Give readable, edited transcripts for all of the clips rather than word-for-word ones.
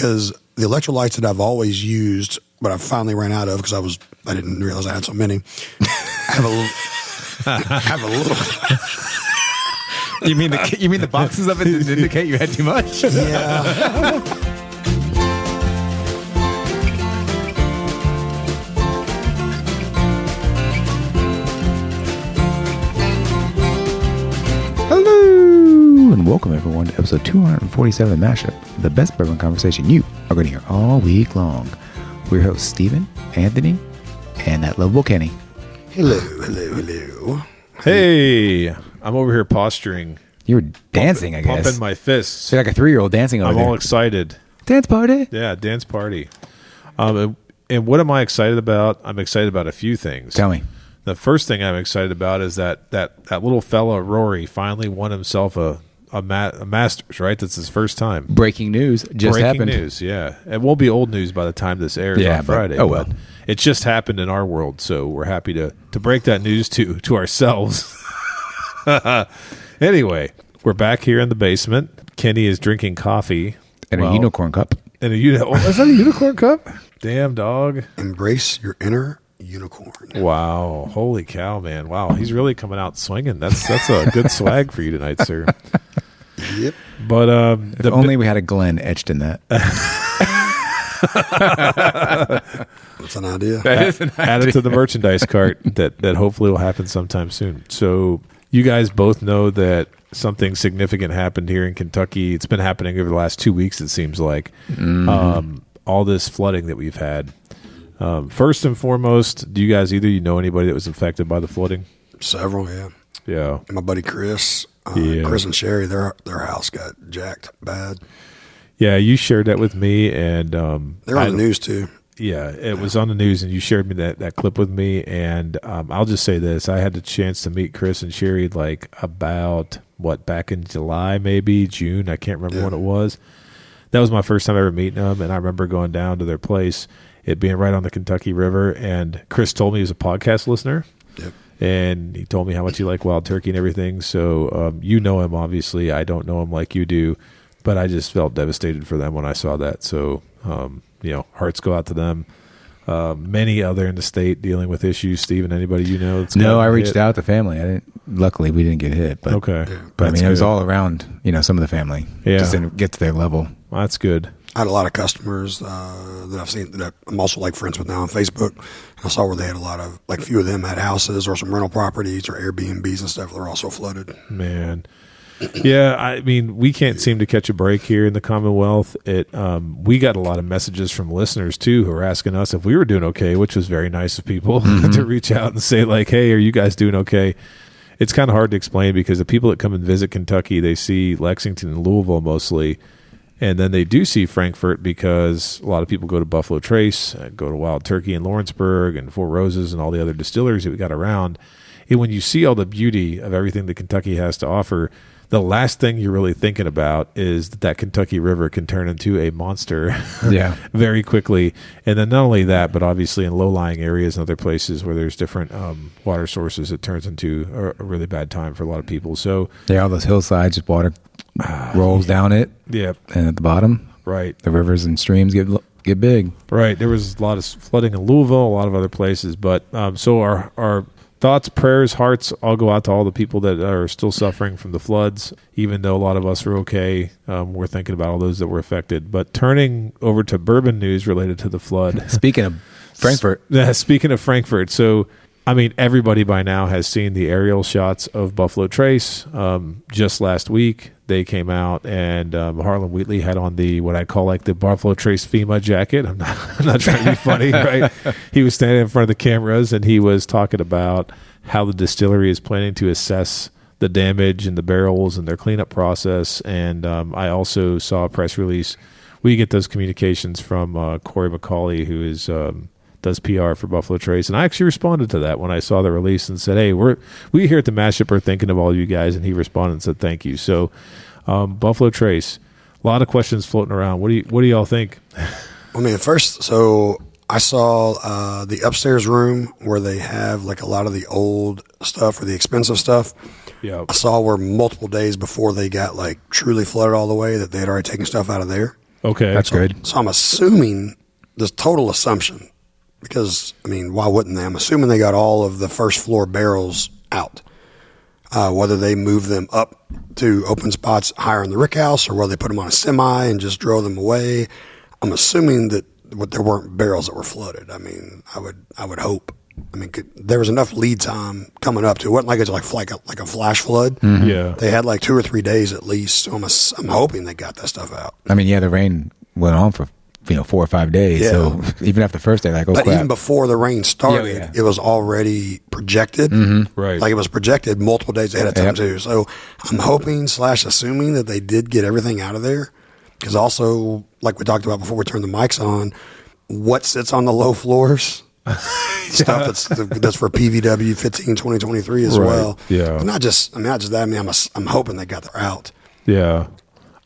because the electrolytes that I've always used, but I finally ran out of because I didn't realize I had so many. have a little. You mean the boxes of it didn't indicate you had too much? Yeah. Hello, and welcome everyone to episode 247 of Mashup, the best bourbon conversation you are going to hear all week long. We're your hosts, Stephen, Anthony, and that lovable Kenny. Hello. Hey, I'm over here posturing. You were dancing, I guess. Pumping my fists. You're like a 3-year-old dancing over I'm there. all excited. Dance party? Yeah, dance party. And what am I excited about? I'm excited about a few things. Tell me. The first thing I'm excited about is that little fella, Rory, finally won himself a Masters, right? That's his first time. Breaking news just happened. Breaking news, yeah. It won't be old news by the time this airs on Friday. Well. But it just happened in our world, so we're happy to break that news to ourselves. Anyway, we're back here in the basement. Kenny is drinking coffee. And a unicorn cup. And is that a unicorn cup? Damn, dog. Embrace your inner unicorn. Wow. Holy cow, man. Wow. He's really coming out swinging. That's a good swag for you tonight, sir. Yep. But if only we had a Glen etched in that. That's an idea. That is an idea. Add it to the merchandise cart that hopefully will happen sometime soon. So you guys both know that something significant happened here in Kentucky. It's been happening over the last 2 weeks, it seems like. Mm-hmm. All this flooding that we've had. First and foremost, do you guys either know anybody that was affected by the flooding? Several, yeah. Yeah. My buddy Chris, Chris and Sherry, their house got jacked bad. Yeah, you shared that with me, and they're on the news too. Yeah, it was on the news, and you shared me that clip with me. And I'll just say this: I had the chance to meet Chris and Sherry back in July, maybe June. I can't remember when it was. That was my first time ever meeting them, and I remember going down to their place, it being right on the Kentucky River. And Chris told me he was a podcast listener. Yep. And he told me how much he liked wild turkey and everything. So you know him, obviously. I don't know him like you do, but I just felt devastated for them when I saw that. So, hearts go out to them. Many other in the state dealing with issues. Steven, anybody you know? No, I reached out to family. Luckily, we didn't get hit. But, okay. But I mean, it was all around, some of the family. Yeah. Just didn't get to their level. Well, that's good. I had a lot of customers that I've seen that I'm also friends with now on Facebook. I saw where they had a few of them had houses or some rental properties or Airbnbs and stuff that were also flooded. Man. Yeah, I mean, we can't seem to catch a break here in the Commonwealth. We got a lot of messages from listeners, too, who are asking us if we were doing okay, which was very nice of people to reach out and say, hey, are you guys doing okay? It's kind of hard to explain because the people that come and visit Kentucky, they see Lexington and Louisville mostly, and then they do see Frankfort because a lot of people go to Buffalo Trace, go to Wild Turkey in Lawrenceburg and Four Roses and all the other distilleries that we got around. And when you see all the beauty of everything that Kentucky has to offer, the last thing you're really thinking about is that Kentucky River can turn into a monster very quickly. And then not only that, but obviously in low-lying areas and other places where there's different water sources, it turns into a really bad time for a lot of people. So all those hillsides, just water rolls down it. Yeah. And at the bottom, right, the rivers and streams get big. Right. There was a lot of flooding in Louisville, a lot of other places. But so our thoughts, prayers, hearts all go out to all the people that are still suffering from the floods, even though a lot of us are okay. We're thinking about all those that were affected. But turning over to bourbon news related to the flood. Speaking of Frankfort. Speaking of Frankfort. So, I mean, everybody by now has seen the aerial shots of Buffalo Trace. Just last week, they came out and Harlan Wheatley had on what I call the Buffalo Trace FEMA jacket. I'm not trying to be funny, right? He was standing in front of the cameras and he was talking about how the distillery is planning to assess the damage in the barrels and their cleanup process. And I also saw a press release. We get those communications from Corey McCauley, who is does PR for Buffalo Trace, and I actually responded to that when I saw the release and said, "Hey, we here at the Mashup are thinking of all you guys," and he responded and said, "Thank you." So, Buffalo Trace, a lot of questions floating around. What do y'all think? I mean, first, so I saw the upstairs room where they have a lot of the old stuff or the expensive stuff. Yeah, I saw where multiple days before they got truly flooded all the way that they had already taken stuff out of there. Okay. That's good. So I'm assuming, this total assumption, because, I mean, why wouldn't they? I'm assuming they got all of the first floor barrels out. Whether they move them up to open spots higher in the rick house or whether they put them on a semi and just drove them away. I'm assuming that there weren't barrels that were flooded. I mean, I would hope. I mean, there was enough lead time coming up to it. It wasn't like it's like a flash flood. Mm-hmm. Yeah. They had like 2 or 3 days at least. So I'm hoping they got that stuff out. I mean, yeah, the rain went on for 4 or 5 days. Yeah. So even after the first day, like, oh, But crap. even before the rain started, Yeah. it was already projected. Right. Like it was projected multiple days ahead of time too. So I'm hoping / assuming that they did get everything out of there. Because also, like we talked about before we turned the mics on, what sits on the low floors? Stuff that's for PVW 15 2023 as Right. well. Yeah. But not just that. I mean, I'm hoping they got their out. Yeah.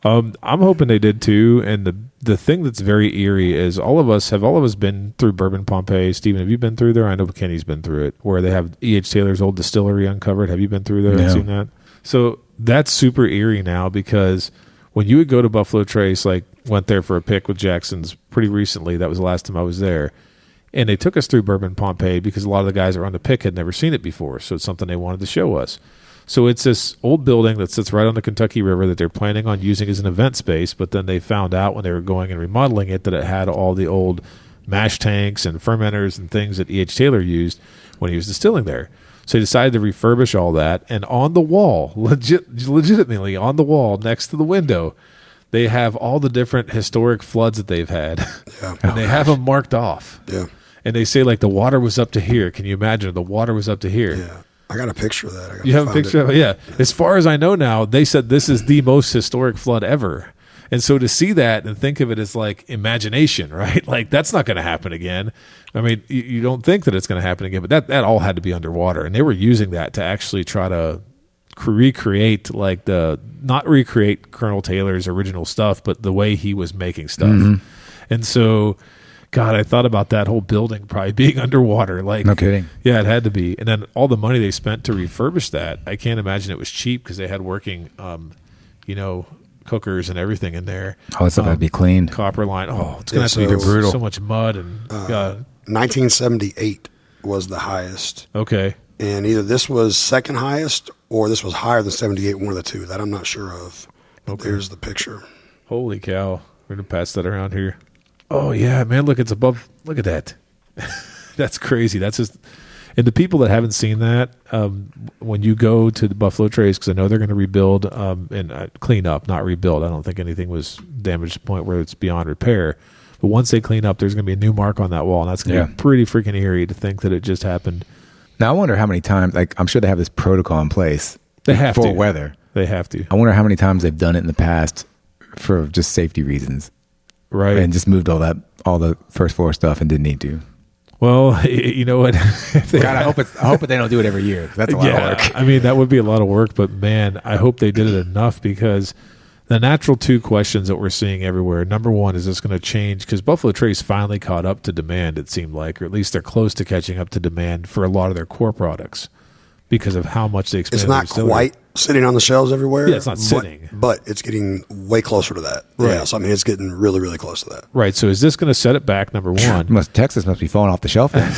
I'm hoping they did too. And the thing that's very eerie is all of us been through Bourbon Pompeii? Stephen, have you been through there? I know Kenny's been through it, where they have E.H. Taylor's old distillery uncovered. Have you been through there and No. seen that? So that's super eerie now, because when you would go to Buffalo Trace, like went there for a pick with Jackson's pretty recently. That was the last time I was there. And they took us through Bourbon Pompeii because a lot of the guys that were on the pick had never seen it before. So it's something they wanted to show us. So it's this old building that sits right on the Kentucky River that they're planning on using as an event space. But then they found out when they were going and remodeling it that it had all the old mash tanks and fermenters and things that E.H. Taylor used when he was distilling there. So he decided to refurbish all that. And on the wall, legitimately on the wall next to the window, they have all the different historic floods that they've had. Yeah. And they have them marked off. Yeah. And they say, like, the water was up to here. Can you imagine? The water was up to here. Yeah. I got a picture of that. You have a picture of it? Yeah. As far as I know now, they said this is the most historic flood ever. And so to see that and think of it as like imagination, right? Like, that's not going to happen again. I mean, you don't think that it's going to happen again, but that all had to be underwater. And they were using that to actually try to recreate, like, not recreate Colonel Taylor's original stuff, but the way he was making stuff. Mm-hmm. And so, God, I thought about that whole building probably being underwater. Like, No kidding. Yeah, it had to be. And then all the money they spent to refurbish that, I can't imagine it was cheap, because they had working, cookers and everything in there. Oh, that stuff had to be cleaned. Copper line. Oh, it's going to Yeah, have to be so- brutal. So much mud and God. 1978 was the highest. Okay. And either this was second highest or this was higher than 78, one of the two. That I'm not sure of. But there's the picture. Holy cow. We're going to pass that around here. Oh, yeah, man. Look, it's above. Look at that. That's crazy. That's just. And the people that haven't seen that, when you go to the Buffalo Trace, because I know they're going to rebuild and clean up, not rebuild. I don't think anything was damaged to the point where it's beyond repair. But once they clean up, there's going to be a new mark on that wall. And that's going to be pretty freaking eerie to think that it just happened. Now, I wonder how many times, like, I'm sure they have this protocol in place. They have for to. weather. They have to. I wonder how many times they've done it in the past for just safety reasons. Right. And just moved all the first floor stuff and didn't need to. Well, you know what? God, I hope they don't do it every year. That's a lot of work. I mean, that would be a lot of work, but man, I hope they did it enough, because the natural two questions that we're seeing everywhere. Number one, is this going to change? Because Buffalo Trace finally caught up to demand, it seemed like, or at least they're close to catching up to demand for a lot of their core products because of how much they expanded. It's not quite sitting on the shelves everywhere. Yeah, it's not sitting. But it's getting way closer to that. Right. Yeah, so I mean, it's getting really, really close to that. Right. So is this going to set it back? Number one. Texas must be falling off the shelf then.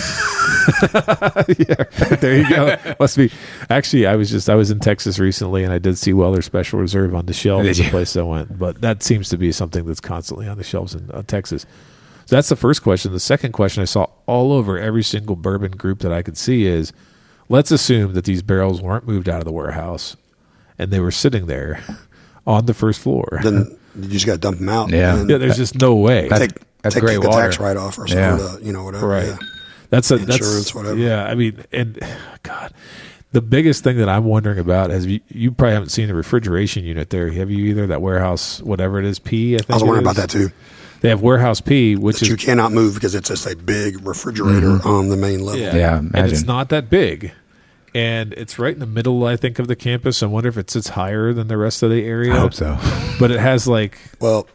Yeah, there you go. Must be. Actually, I was in Texas recently, and I did see Weller Special Reserve on the shelf Did of the you? place I went. But that seems to be something that's constantly on the shelves in Texas. So that's the first question. The second question I saw all over every single bourbon group that I could see is, let's assume that these barrels weren't moved out of the warehouse and they were sitting there on the first floor. Then you just got to dump them out. Yeah. And then Yeah, there's just no way. That's take great the water. tax write-off or Yeah. something, whatever. Right. Yeah. That's Insurance, whatever. Yeah, I mean, and God, the biggest thing that I'm wondering about is you probably haven't seen the refrigeration unit there. Have you either? That warehouse, whatever it is, P. I think I was it wondering is. about that too. They have warehouse P, which That you is cannot move because it's just a big refrigerator on the main level. Yeah, and it's imagine. not that big, and it's right in the middle, I think, of the campus. I wonder if it sits higher than the rest of the area. I hope so. But it has like Well,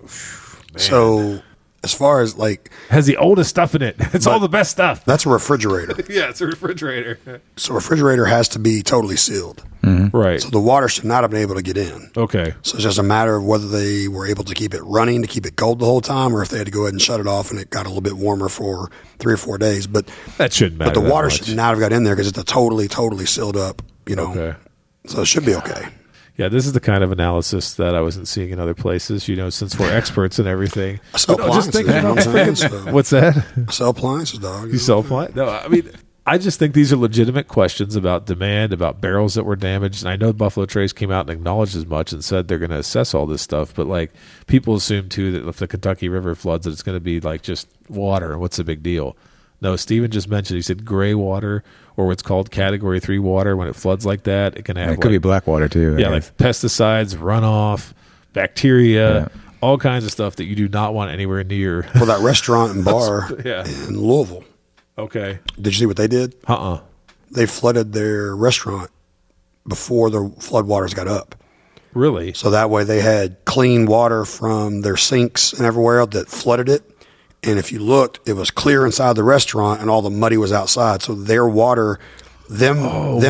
so as far as like, Has the oldest stuff in it. It's all the best stuff. that's a refrigerator. Yeah, it's a refrigerator. So a refrigerator has to be totally sealed. Right. So the water should not have been able to get in. Okay. So it's just a matter of whether they were able to keep it running, to keep it cold the whole time, or if they had to go ahead and shut it off and it got a little bit warmer for 3 or 4 days. But That shouldn't matter. But the that water much. should not have got in there because it's a totally sealed up, Okay. So it should be okay. Yeah, this is the kind of analysis that I wasn't seeing in other places, since we're experts and everything. I sell But no, just appliances, thinking you know about what I'm saying? freaking- What's that? I sell appliances, dog. You self-fly? No, I mean, I just think these are legitimate questions about demand, about barrels that were damaged. And I know Buffalo Trace came out and acknowledged as much and said they're going to assess all this stuff. But like, people assume too that if the Kentucky River floods, that it's going to be like just water. What's the big deal? No, Steven just mentioned, he said gray water, or what's called Category 3 water. When it floods like that, it can have It could be black water too. I yeah, guess. like pesticides, runoff, bacteria, all kinds of stuff that you do not want anywhere near. For that restaurant and bar Yeah. in Louisville. Okay. Did you see what they did? They flooded their restaurant before the floodwaters got up. Really? So that way they had clean water from their sinks and everywhere that flooded it. And if you looked, it was clear inside the restaurant and all the muddy was outside. So their water, them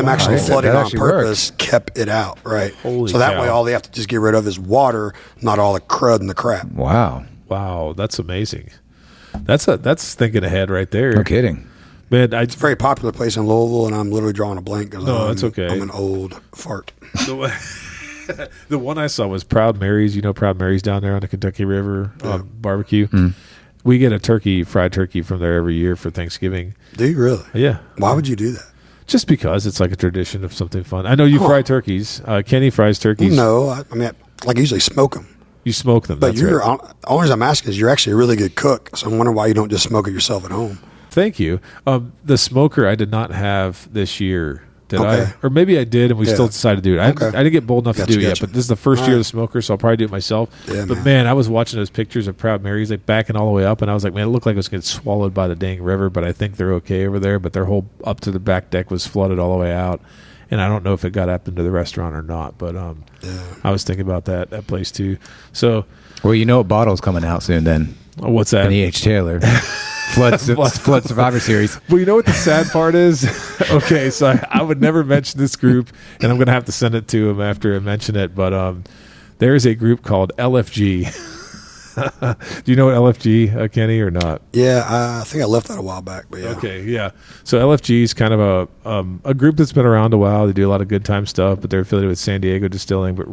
actually flooding That on actually purpose kept it out, right? Holy so that cow. way all they have to just get rid of is water, not all the crud and the crap. Wow. Wow, that's amazing. That's thinking ahead right there. No kidding. Man, It's a very popular place in Louisville, and I'm literally drawing a blank because No, that's okay. I'm an old fart. the one I saw was Proud Mary's. You know Proud Mary's down there on the Kentucky River barbecue. We get a fried turkey from there every year for Thanksgiving. Do you really? Yeah. Why would you do that? Just because it's like a tradition of something fun. I know you fry turkeys. Kenny fries turkeys. No, I mean, I usually smoke them. You smoke them. But That's you're right. only reason I'm asking is you're actually a really good cook. So I'm wondering why you don't just smoke it yourself at home. Thank you. The smoker I did not have this year. Did Okay. I? Or maybe I did, and we still decided to do it. I didn't get bold enough to do it yet, Gotcha. but this is the first year of the smoker, so I'll probably do it myself. Yeah, but man. man, I was watching those pictures of Proud Mary's, like backing all the way up, and I was like, man, it looked like it was getting swallowed by the dang river, but I think they're okay over there. But their whole up to the back deck was flooded all the way out, and I don't know if it got up into the restaurant or not. But I was thinking about that place too. So, Well, a bottle's coming out soon then. what's that? An E.H. Taylor. Flood Survivor Series. Well, you know what the sad part is? Okay, so I would never mention this group, and I'm going to have to send it to him after I mention it. But there's a group called LFG. Do you know what LFG, Kenny, or not? Yeah, I think I left that a while back. But yeah. Okay, yeah. So LFG is kind of a group that's been around a while. They do a lot of good time stuff, but they're affiliated with San Diego Distilling. But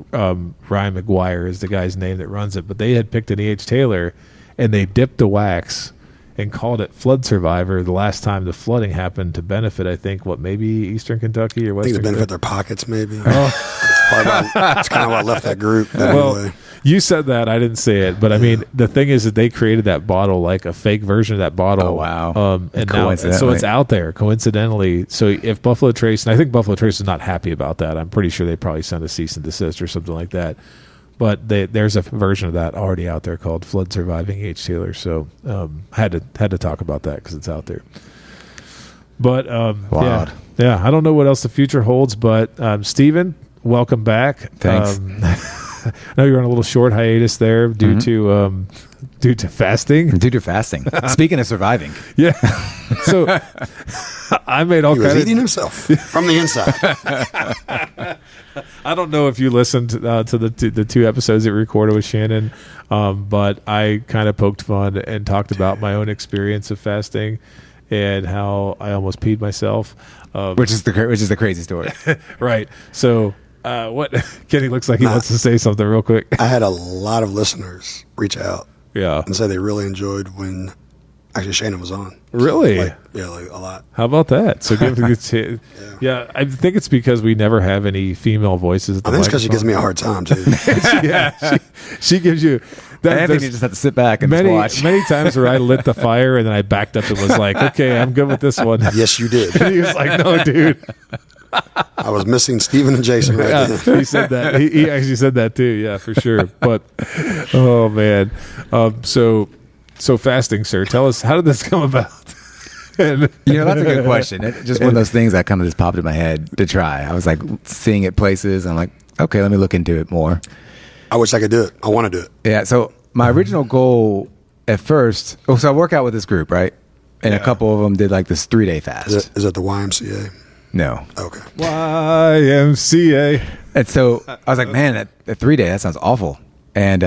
Ryan McGuire is the guy's name that runs it. But they had picked an E.H. Taylor, and they dipped the wax and called it Flood Survivor the last time the flooding happened to benefit, I think, maybe Eastern Kentucky or I Western think to benefit Kentucky? their pockets, maybe. That's kind of why I left that group. But Well, anyway. you said that. I didn't say it. But, I mean, the thing is that they created that bottle, like a fake version of that bottle. Oh, wow. And now, so it's out there, coincidentally. So if Buffalo Trace, and I think Buffalo Trace is not happy about that. I'm pretty sure they probably sent a cease and desist or something like that. But there's a version of that already out there called Flood Surviving H. Taylor. So had to talk about that because it's out there. But yeah, I don't know what else the future holds. But Stephen, welcome back. Thanks. I know you're on a little short hiatus there due to fasting. Due to fasting. Speaking of surviving. Yeah. So I made all He was kinds of eating himself from the inside. I don't know if you listened to the two episodes that we recorded with Shannon, but I kind of poked fun and talked about my own experience of fasting and how I almost peed myself. Which is the crazy story. Right. So what Kenny looks like he wants to say something real quick. I had a lot of listeners reach out Yeah. and say they really enjoyed when actually Shannon was on. Really? Like a lot. How about that? So give it yeah, I think it's because we never have any female voices at the I think it's because she gives microphone. me a hard time, too. Yeah, she gives you that. Anthony just had to sit back and many just watch. many times where I lit the fire and then I backed up and was like, okay, I'm good with this one. Yes, you did. And he was like, no, dude. I was missing Stephen and Jason right Yeah, then. he said that. He actually said that too. Yeah, for sure. But oh man, so fasting, sir. Tell us, how did this come about? And, That's a good question. It's just one of those things that kind of just popped in my head to try. I was like seeing it places. I'm like, okay, let me look into it more. I wish I could do it. I want to do it. Yeah. So my original goal at first, so I work out with this group, right? And a couple of them did like this 3-day fast. Is it the YMCA? No. Okay. YMCA. And so I was like, man, that 3-day, that sounds awful. And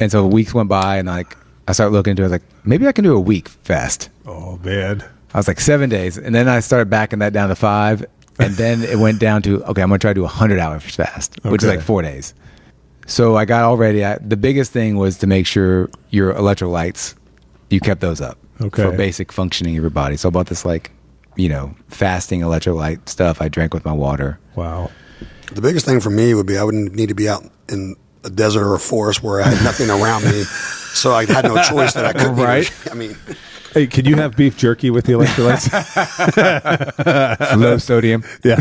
so weeks went by, and like I started looking into it. I was like, maybe I can do a week fast. Oh man. I was like 7 days, and then I started backing that down to 5, and then it went down to, okay, I'm going to try to do 100-hour fast, which is like 4 days. So I got all ready. The biggest thing was to make sure your electrolytes, you kept those up for basic functioning of your body. So I bought this like, fasting electrolyte stuff I drank with my water. Wow. The biggest thing for me would be I wouldn't need to be out in a desert or a forest where I had nothing around me, so I had no choice that I couldn't. Right. I mean, hey, can you have beef jerky with the electrolytes? Low sodium. Yeah.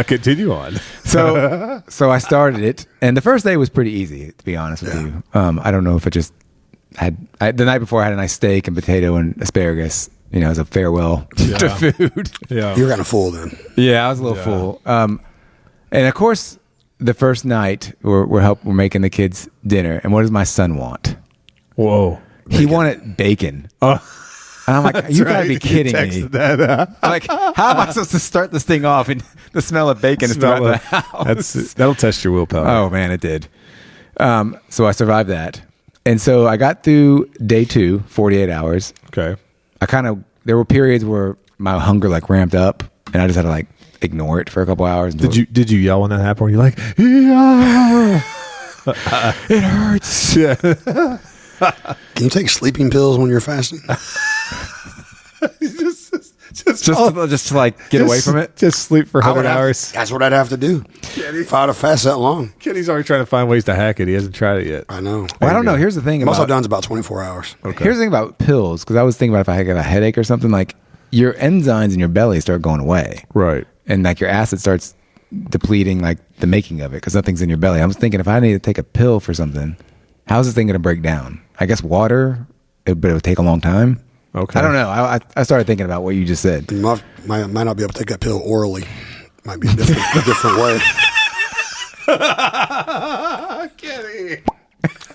Continue on. So I started it, and the first day was pretty easy, to be honest with you. I don't know if it just the night before I had a nice steak and potato and asparagus, as a farewell to food. Yeah. you're kind of full then. Yeah, I was a little full. And of course, the first night we're making the kids dinner, and what does my son want? Whoa. He wanted bacon. And I'm like, you gotta be kidding me. I'm like, how am I supposed to start this thing off and the smell of bacon is throughout the house? That'll test your willpower. Oh man, it did. So I survived that. And so I got through day 2, 48 hours. Okay. There were periods where my hunger like ramped up, and I just had to like ignore it for a couple hours. Did you yell when that happened? Were you like, yeah, it hurts? Yeah. Can you take sleeping pills when you're fasting? Just to like get away from it. Just sleep for 100 hours. That's what I'd have to do if I had to fast that long. Kenny's already trying to find ways to hack it. He hasn't tried it yet. I know. Well, I don't know. Here's the thing. Most I've done is about 24 hours. Okay. Here's the thing about pills, because I was thinking about if I had a headache or something, like your enzymes in your belly start going away. Right. And like your acid starts depleting like the making of it because nothing's in your belly. I was thinking if I need to take a pill for something, how's this thing going to break down? I guess water, but it would take a long time. Okay. I don't know. I started thinking about what you just said. You might not be able to take that pill orally. Might be a different way. Kenny.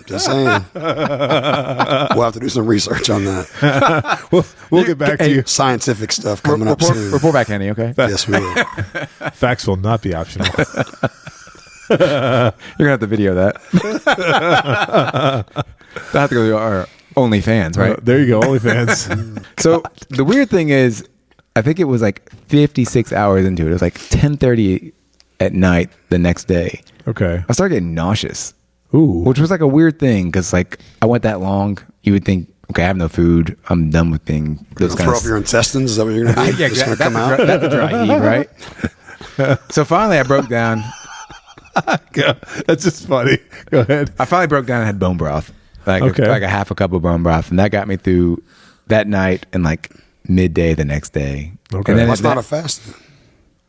Just saying. We'll have to do some research on that. We'll get back to you. Scientific stuff coming up soon. Report back, Andy, okay? Yes, we will. Facts will not be optional. You're going to have to video that. I have to go to our OnlyFans, right? There you go, OnlyFans. So the weird thing is, I think it was like 56 hours into it. It was like 10:30 at night the next day. Okay. I started getting nauseous. Ooh. Which was like a weird thing because like I went that long. You would think, okay, I have no food. I'm done with being those Throw up your intestines? Is that what you're going to do? Yeah, It's gonna that's come out? that's a dry heave, right? So finally I broke down. That's just funny. Go ahead. I finally broke down and had bone broth. Like Okay. like a half a cup of bone broth. And that got me through that night and like midday the next day. Okay. And then That's not a fast.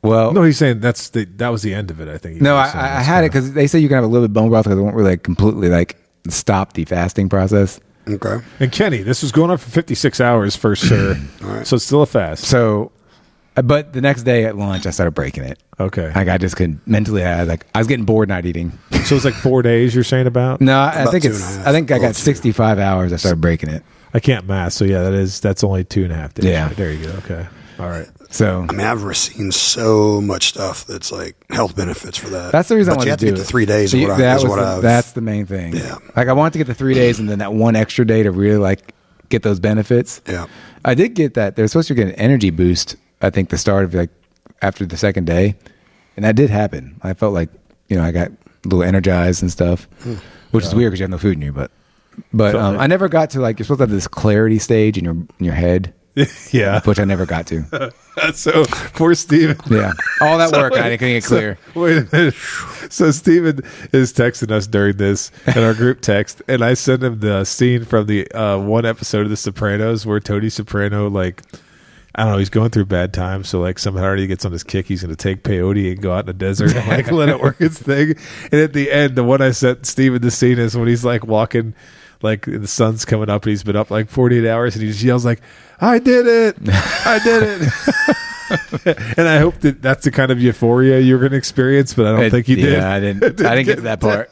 well, No, he's saying that was the end of it, I think. no, I had it because they say you can have a little bit of bone broth because it won't really like completely like stop the fasting process. Okay. And Kenny, this was going on for 56 hours for sure. All right. So it's still a fast. So, but the next day at lunch, I started breaking it. Okay. Like I just couldn't mentally. I was getting bored not eating. So it's like 4 days you're saying about? No, I About think 2.5. I think I got Close. 65 hours. I started breaking it. I can't math. So yeah, that's only 2.5 days. Yeah. There you go. Okay. All right. So I mean, I've seen so much stuff that's like health benefits for that. that's the reason but I you wanted have to to do get it. to 3 days. See, I've. that's the main thing. Yeah. Like I wanted to get the 3 days and then that one extra day to really like get those benefits. Yeah. I did get that. They're supposed to get an energy boost. I think the start of like after the second day, and that did happen. I felt like I got a little energized and stuff, which is weird because you have no food in you. But I never got to like you're supposed to have this clarity stage in your head, Yeah. which I never got to. So poor Steven. Yeah, all that work I couldn't get clear. Wait a minute. So Steven is texting us during this in our group text, and I sent him the scene from the one episode of The Sopranos where Tony Soprano, like, I don't know, he's going through bad times. So like some Hardy gets on his kick, he's going to take peyote and go out in the desert and like let it work its thing. And at the end, the one I sent Steven the scene is when he's like walking, like the sun's coming up and he's been up like 48 hours and he just yells like, I did it. I did it. And I hope that that's the kind of euphoria you're going to experience, but I don't think you did. Yeah, I didn't get to that part.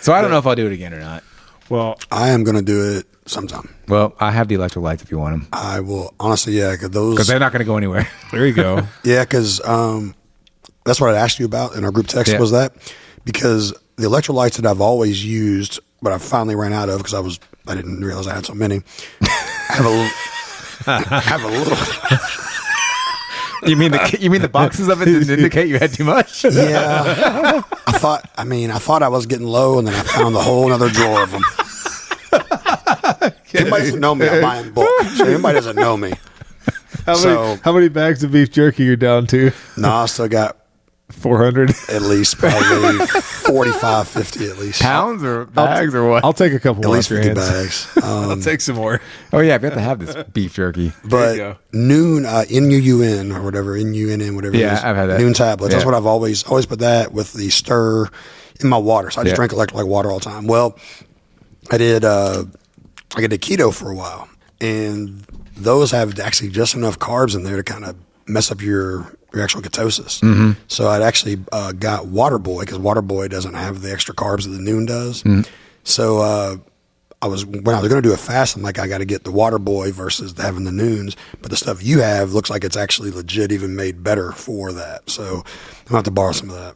So I don't know if I'll do it again or not. Well, I am going to do it sometime. Well, I have the electrolytes if you want them. I will, honestly, yeah, Because they're not going to go anywhere. there you go. Yeah, because that's what I asked you about in our group text was that. Because the electrolytes that I've always used, but I finally ran out of because I didn't realize I had so many, have a little... You mean the boxes of it didn't indicate you had too much? Yeah. I thought I was getting low, and then I found a whole other drawer of them. Anybody doesn't know me, I'm buying books. So anybody doesn't know me. How many bags of beef jerky you're down to? No, I still got 400? at least probably 45, 50 at least. Pounds or bags or what? I'll take a couple At least off your 50 hands. bags. I'll take some more. Oh, yeah. We have to have this beef jerky. But Noon, N-U-U-N or whatever, N-U-N-N, whatever it is. I've had that. Noon tablets. Yeah. That's what I've always put that with the stir in my water. So I just drink electrolyte water all the time. Well, I did keto for a while. And those have actually just enough carbs in there to kind of mess up your actual ketosis. Mm-hmm. So I'd actually got Waterboy because Waterboy doesn't have the extra carbs that the Noon does. Mm-hmm. So when I was going to do a fast, I'm like, I got to get the Waterboy versus having the Noons. But the stuff you have looks like it's actually legit, even made better for that. So I'm going to have to borrow some of that.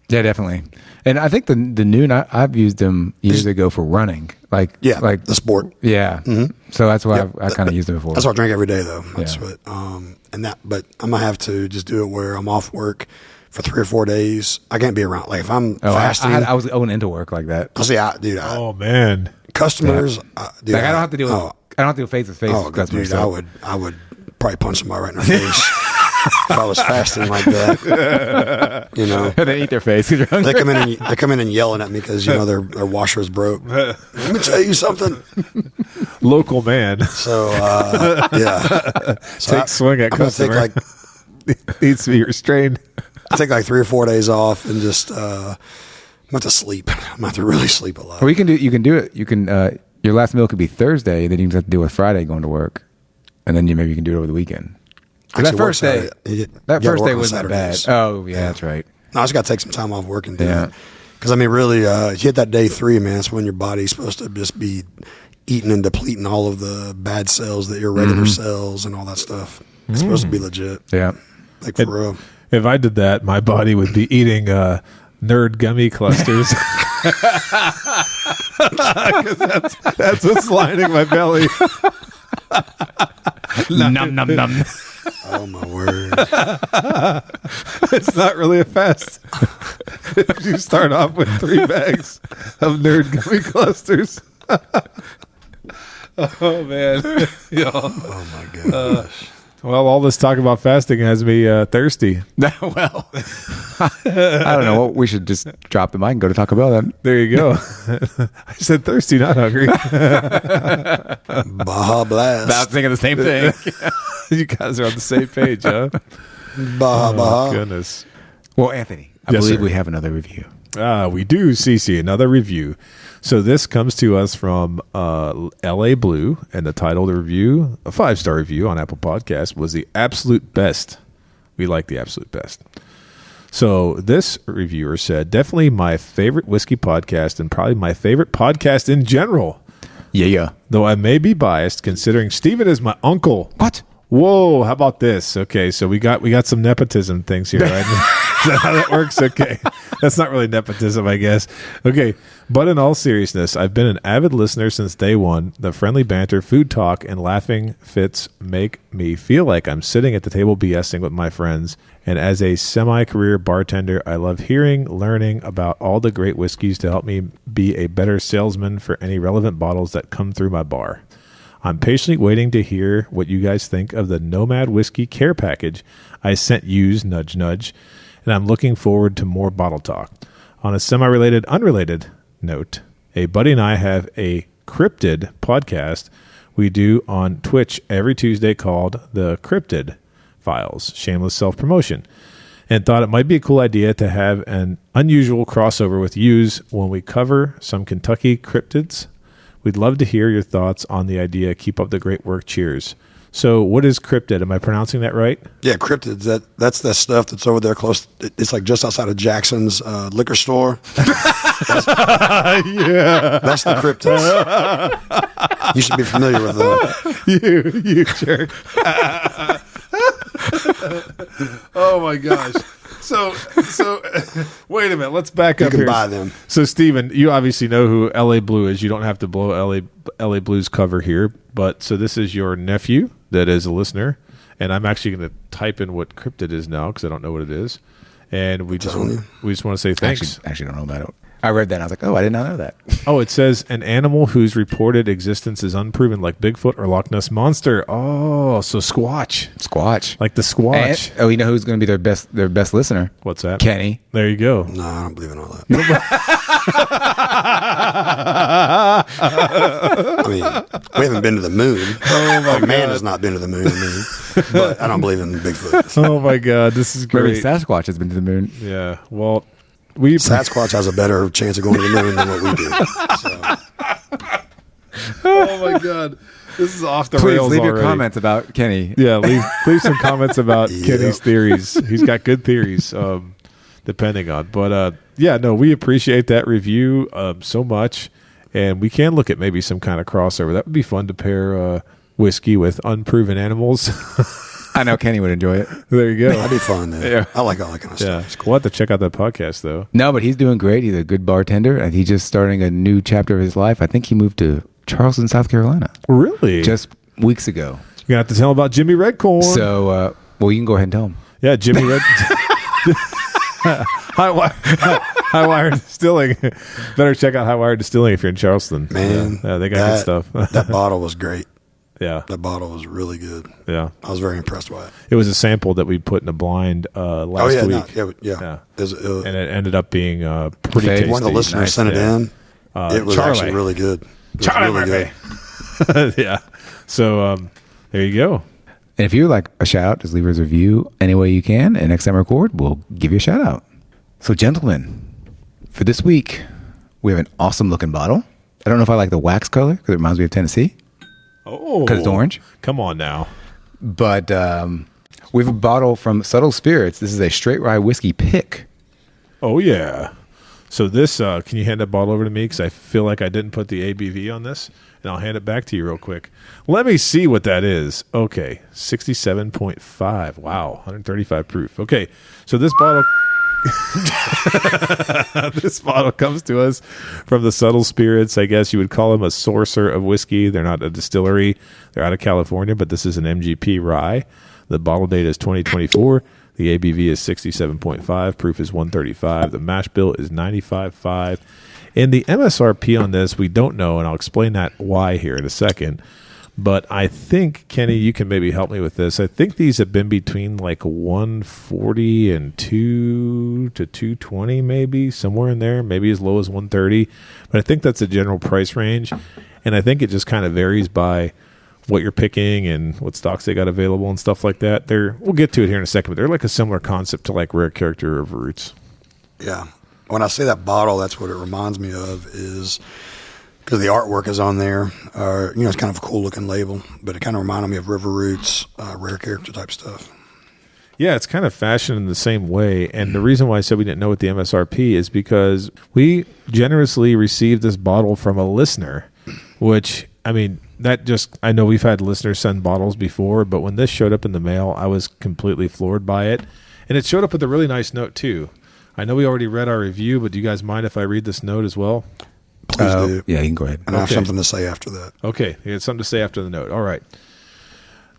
Yeah, definitely. And I think the Noon, I've used them years ago for running. Like the sport. Yeah. Mm-hmm. So that's why I kind of used them before. That's what I drink every day, though. That's what. But I'm gonna have to just do it where I'm off work for 3 or 4 days. I can't be around. Like if I'm fasting, I was going into work like that. I'll see, oh man, customers. Dude, I don't have to do it. I don't have to do face to face. Oh, dude, I would probably punch somebody right in the face. If I was fasting like that, they eat their face. They're hungry. They come in and yelling at me because their washer's broke. Let me tell you something, local man. So yeah, take swing at customer. Needs to be restrained. I take like 3 or 4 days off and just I'm about to sleep. I'm going to have to really sleep a lot. Well, you can do it. You can your last meal could be Thursday, then you just have to do it Friday going to work, and then maybe you can do it over the weekend. That first day wasn't bad. Oh, yeah, that's right. No, I just got to take some time off work and do it. Because, really, you hit that day 3, man, it's when your body's supposed to just be eating and depleting all of the bad cells, the irregular cells and all that stuff. It's supposed to be legit. Yeah. Like, for real. If I did that, my body would be eating nerd gummy clusters. That's what's lining my belly. Num, num, num. Oh, my word. It's not really a fast. You start off with 3 bags of nerd gummy clusters. Oh, man. Oh, my gosh. Well, all this talk about fasting has me thirsty. Well, I don't know. We should just drop the mic and go to Taco Bell then. There you go. I said thirsty, not hungry. Baja Blast. I was thinking the same thing. You guys are on the same page, huh? Baja, Baja. Goodness. Well, Anthony, I believe we have another review. We do, CC, another review. So this comes to us from LA Blue, and the title of the review, a 5-star review on Apple Podcasts, was the absolute best. We like the absolute best. So this reviewer said, definitely my favorite whiskey podcast and probably my favorite podcast in general. Yeah. Though I may be biased considering Steven is my uncle. What? Whoa, how about this? Okay, so we got some nepotism things here, right? Is that how that works? Okay. That's not really nepotism, I guess. Okay, but in all seriousness, I've been an avid listener since day one. The friendly banter, food talk, and laughing fits make me feel like I'm sitting at the table BSing with my friends. And as a semi-career bartender, I love hearing, learning about all the great whiskeys to help me be a better salesman for any relevant bottles that come through my bar. I'm patiently waiting to hear what you guys think of the Nomad Whiskey Care Package I sent yous, nudge, nudge, and I'm looking forward to more bottle talk. On a semi-related, unrelated note, a buddy and I have a cryptid podcast we do on Twitch every Tuesday called The Cryptid Files, shameless self-promotion, and thought it might be a cool idea to have an unusual crossover with yous when we cover some Kentucky cryptids. We'd love to hear your thoughts on the idea. Keep up the great work. Cheers. So what is cryptid? Am I pronouncing that right? Yeah, cryptids. That's that stuff that's over there close. It's like just outside of Jackson's liquor store. That's the cryptids. You should be familiar with them. You jerk. Oh my gosh. So wait a minute. Let's back up You here. can buy them. So Steven, you obviously know who LA Blue is. You don't have to blow LA Blue's cover here. But so this is your nephew that is a listener, and I'm actually going to type in what cryptid is now because I don't know what it is. And we just want to say thanks. Actually don't know about it. I read that and I was like, oh, I did not know that. Oh, it says an animal whose reported existence is unproven, like Bigfoot or Loch Ness Monster. Oh, so Squatch. Squatch. Like the Squatch. And, you know who's going to be their best listener? What's that? Kenny. There you go. No, I don't believe in all that. I mean, we haven't been to the moon. Oh my man has not been to the moon. But I don't believe in Bigfoot. Oh my God, this is Maybe great. Sasquatch has been to the moon. Yeah. Well, Sasquatch has a better chance of going to the moon than what we do. So. Oh my God, this is off the Please rails leave already. your comments about Kenny. Yeah, leave some comments about Yep. Kenny's theories. He's got good theories, depending on. But yeah, no, we appreciate that review so much, and we can look at maybe some kind of crossover. That would be fun to pair whiskey with unproven animals. I know Kenny would enjoy it. There you go. That'd be fun. Then. Yeah. I like all that kind of Yeah, stuff. it's cool. We'll have to check out that podcast though. No, but he's doing great. He's a good bartender, and he's just starting a new chapter of his life. I think he moved to Charleston, South Carolina, Really? just weeks ago. You're gonna have to tell him about Jimmy Redcorn. So, well, you can go ahead and tell him. Yeah, Jimmy Red. High Wire Distilling. Better check out High Wire Distilling if you're in Charleston. Man, yeah, they got good stuff. That bottle was great. Yeah, That bottle was really good. yeah. I was very impressed by it. It was a sample that we put in a blind last week. Yeah. And it ended up being pretty Fade. tasty. One of the listeners Nice, sent it yeah. in. It was Charlie. actually really good. It was Charlie really Murphy. good. Yeah. So there you go. And if you would like a shout out, just leave us a review any way you can. And next time we record, we'll give you a shout out. So, gentlemen, for this week, we have an awesome looking bottle. I don't know if I like the wax color because it reminds me of Tennessee Oh, because it's orange. Come on now. But we have a bottle from Subtle Spirits. This is a straight rye whiskey pick. Oh yeah. So this, can you hand that bottle over to me? Because I feel like I didn't put the ABV on this, and I'll hand it back to you real quick. Let me see what that is. Okay, 67.5. Wow, 135 proof. Okay, so this bottle, this bottle comes to us from the Subtle Spirits. I guess you would call them a sourcer of whiskey. They're not a distillery. They're out of California, but this is an MGP rye. The bottle date is 2024. The ABV is 67.5. Proof is 135. The mash bill is 95.5. And the MSRP on this, we don't know, and I'll explain that why here in a second. But I think, Kenny, you can maybe help me with this. I think these have been between like 140 and 2 to 220, maybe somewhere in there, maybe as low as 130. But I think that's a general price range, and I think it just kind of varies by what you're picking and what stocks they got available and stuff like that. We'll get to it here in a second, but they're like a similar concept to like Rare Character of Roots. Yeah. When I say that bottle, that's what it reminds me of is because the artwork is on there. It's kind of a cool looking label, but it kind of reminded me of River Roots, Rare Character type stuff. Yeah, it's kind of fashioned in the same way. And the reason why I said we didn't know what the MSRP is because we generously received this bottle from a listener, which, I mean, I know we've had listeners send bottles before, but when this showed up in the mail, I was completely floored by it. And it showed up with a really nice note, too. I know we already read our review, but do you guys mind if I read this note as well? Please do. Yeah, you can go ahead. And I have something to say after that. Okay, you had something to say after the note. All right.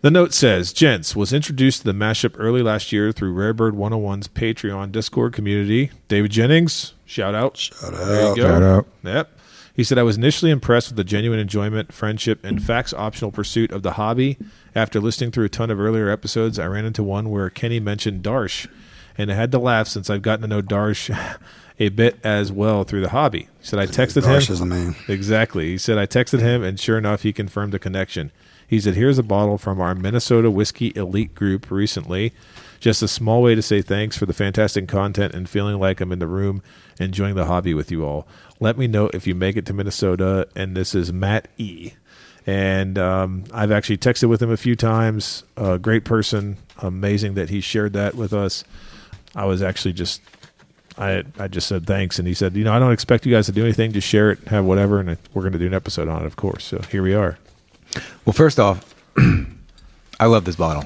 The note says, Gents, was introduced to the mashup early last year through Rarebird 101's Patreon Discord community. David Jennings, shout out. Shout There you out. go. Shout out. Yep. He said, I was initially impressed with the genuine enjoyment, friendship, and facts-optional pursuit of the hobby. After listening through a ton of earlier episodes, I ran into one where Kenny mentioned Darsh, and I had to laugh since I've gotten to know Darsh a bit as well through the hobby. He said, I texted Darsh him. is the man. Exactly. He said, I texted him, and sure enough, he confirmed the connection. He said, here's a bottle from our Minnesota Whiskey Elite group recently. Just a small way to say thanks for the fantastic content and feeling like I'm in the room enjoying the hobby with you all. Let me know if you make it to Minnesota. And this is Matt E. And I've actually texted with him a few times. Great person. Amazing that he shared that with us. I was actually I just said thanks. And he said, I don't expect you guys to do anything. Just share it, have whatever. And we're going to do an episode on it, of course. So here we are. Well, first off, I love this bottle.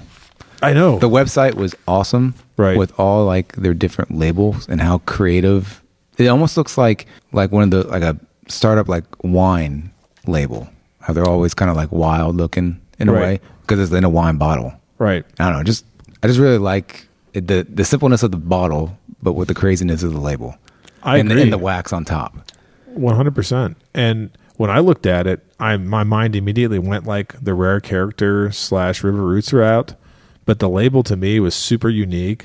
I know. The website was awesome. Right. With all like their different labels and how creative. It almost looks like one of the, like a startup like wine label. How they're always kind of like wild looking in a way because it's in a wine bottle. Right. I don't know. I just really like the simpleness of the bottle, but with the craziness of the label. I agree. And the wax on top. 100%. And when I looked at it, my mind immediately went like the rare character / River Roots route. But the label to me was super unique,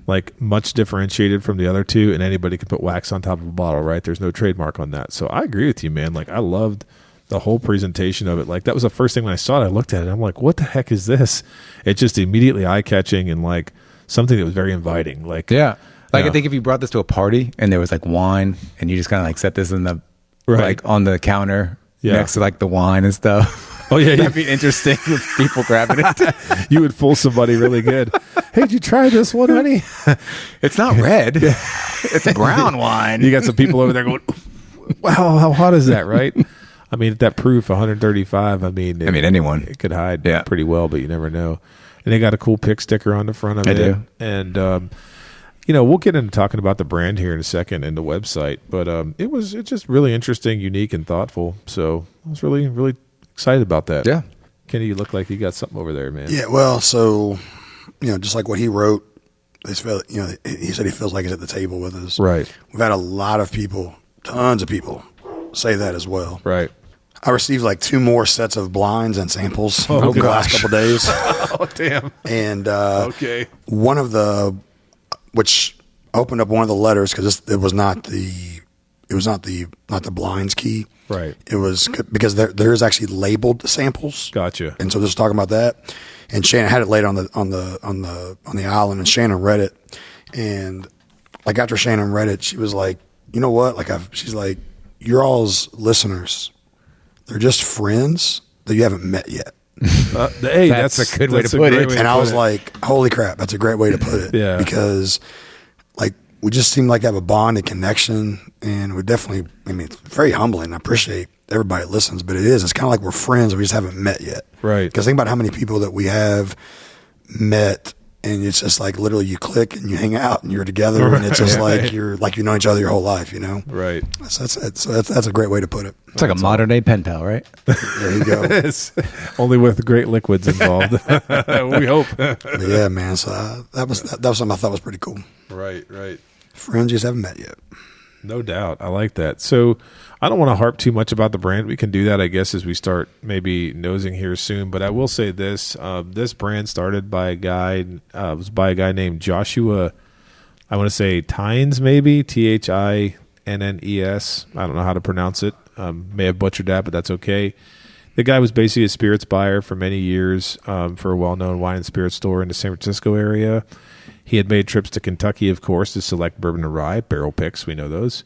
like much differentiated from the other two, and anybody can put wax on top of a bottle, right? There's no trademark on that. So I agree with you, man. Like I loved the whole presentation of it. Like that was the first thing when I saw it, I looked at it, I'm like, what the heck is this? It's just immediately eye-catching and like something that was very inviting. Like, yeah. Like I think if you brought this to a party and there was like wine and you just kind of like set this in the, like on the counter next to like the wine and stuff. Oh, yeah. That'd be interesting with people grabbing it. You would fool somebody really good. Hey, did you try this one, honey? It's not red. It's a brown wine. You got some people over there going, wow, how hot is that, right? I mean, at that proof, 135, anyone. It could hide pretty well, but you never know. And they got a cool pick sticker on the front of it. do. And, we'll get into talking about the brand here in a second and the website. But it's just really interesting, unique, and thoughtful. So I was really, really excited about that. Yeah. Kenny, you look like you got something over there, man. Yeah, well, so, just like what he wrote, he said he feels like he's at the table with us. Right. We've had a lot of people, tons of people, say that as well. Right. I received like 2 more sets of blinds and samples Oh, over the last couple of days. Oh, damn. And Okay. one of which opened up one of the letters because it was not the blinds key. Right. It was because there is actually labeled samples. Gotcha. And so just talking about that, and Shannon had it laid on the island, and Shannon read it, and like after Shannon read it, she was like, you know what? She's like, your all's listeners, they're just friends that you haven't met yet. Hey, that's a good way to put it. And I was like, holy crap, that's a great way to put it. Yeah. Because like we just seem like have a bond and connection, and we definitely, it's very humbling. I appreciate everybody that listens, but it's kind of like we're friends we just haven't met yet. Right. Because think about how many people that we have met, and it's just like literally you click and you hang out and you're together, and it's just like you're like you know each other your whole life, Right. So that's a great way to put it. It's like a modern day pen pal, right? There you go. Only with great liquids involved. We hope. But yeah, man. So that was something I thought was pretty cool. Right. Friends you just haven't met yet. No doubt. I like that. So I don't want to harp too much about the brand. We can do that, I guess, as we start maybe nosing here soon. But I will say this. This brand started by a guy, named Joshua, I want to say Tynes, maybe, Thinnes. I don't know how to pronounce it. May have butchered that, but that's okay. The guy was basically a spirits buyer for many years for a well-known wine and spirit store in the San Francisco area. He had made trips to Kentucky, of course, to select bourbon and rye, barrel picks, we know those.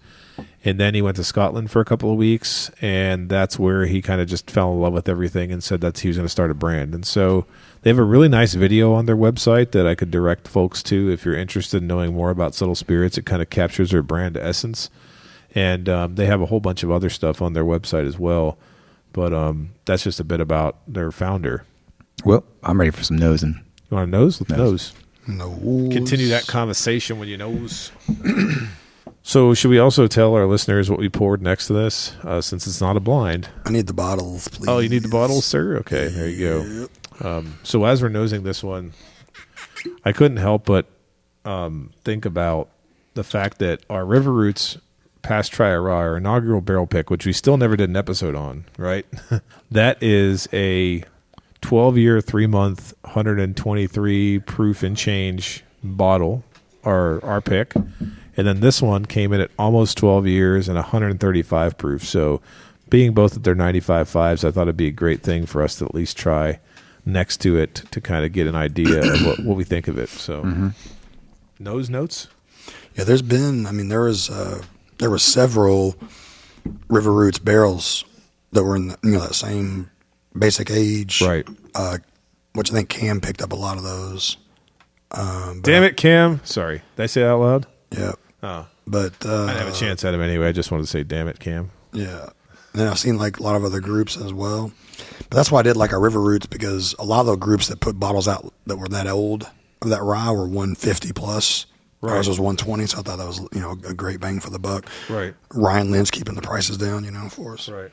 And then he went to Scotland for a couple of weeks, and that's where he kind of just fell in love with everything and said that he was going to start a brand. And so they have a really nice video on their website that I could direct folks to if you're interested in knowing more about Subtle Spirits. It kind of captures their brand essence. And they have a whole bunch of other stuff on their website as well. But that's just a bit about their founder. Well, I'm ready for some nosing. You want to nose? Let's nose. No. Continue that conversation when you nose. So should we also tell our listeners what we poured next to this, since it's not a blind? I need the bottles, please. Oh, you need the bottles, sir? Okay, there you go. So as we're nosing this one, I couldn't help but think about the fact that our River Roots Past Try our inaugural barrel pick, which we still never did an episode on, right? That is a 12-year, 3-month, 123 proof and change bottle, our pick. And then this one came in at almost 12 years and 135 proof. So being both at their 95.5s, I thought it'd be a great thing for us to at least try next to it to kind of get an idea of what we think of it. So nose notes? Yeah, there were several River Roots barrels that were in that same basic age. Right. Which I think Cam picked up a lot of those. Damn it, Cam. Sorry. Did I say that out loud? Yeah. Oh. But I didn't have a chance at him anyway. I just wanted to say, damn it, Cam. Yeah. And then I've seen like a lot of other groups as well. But that's why I did like our River Roots, because a lot of the groups that put bottles out that were that old of that rye were 150 plus. Right. Ours was 120, so I thought that was, a great bang for the buck. Right. Ryan Lynn's keeping the prices down, for us. Right.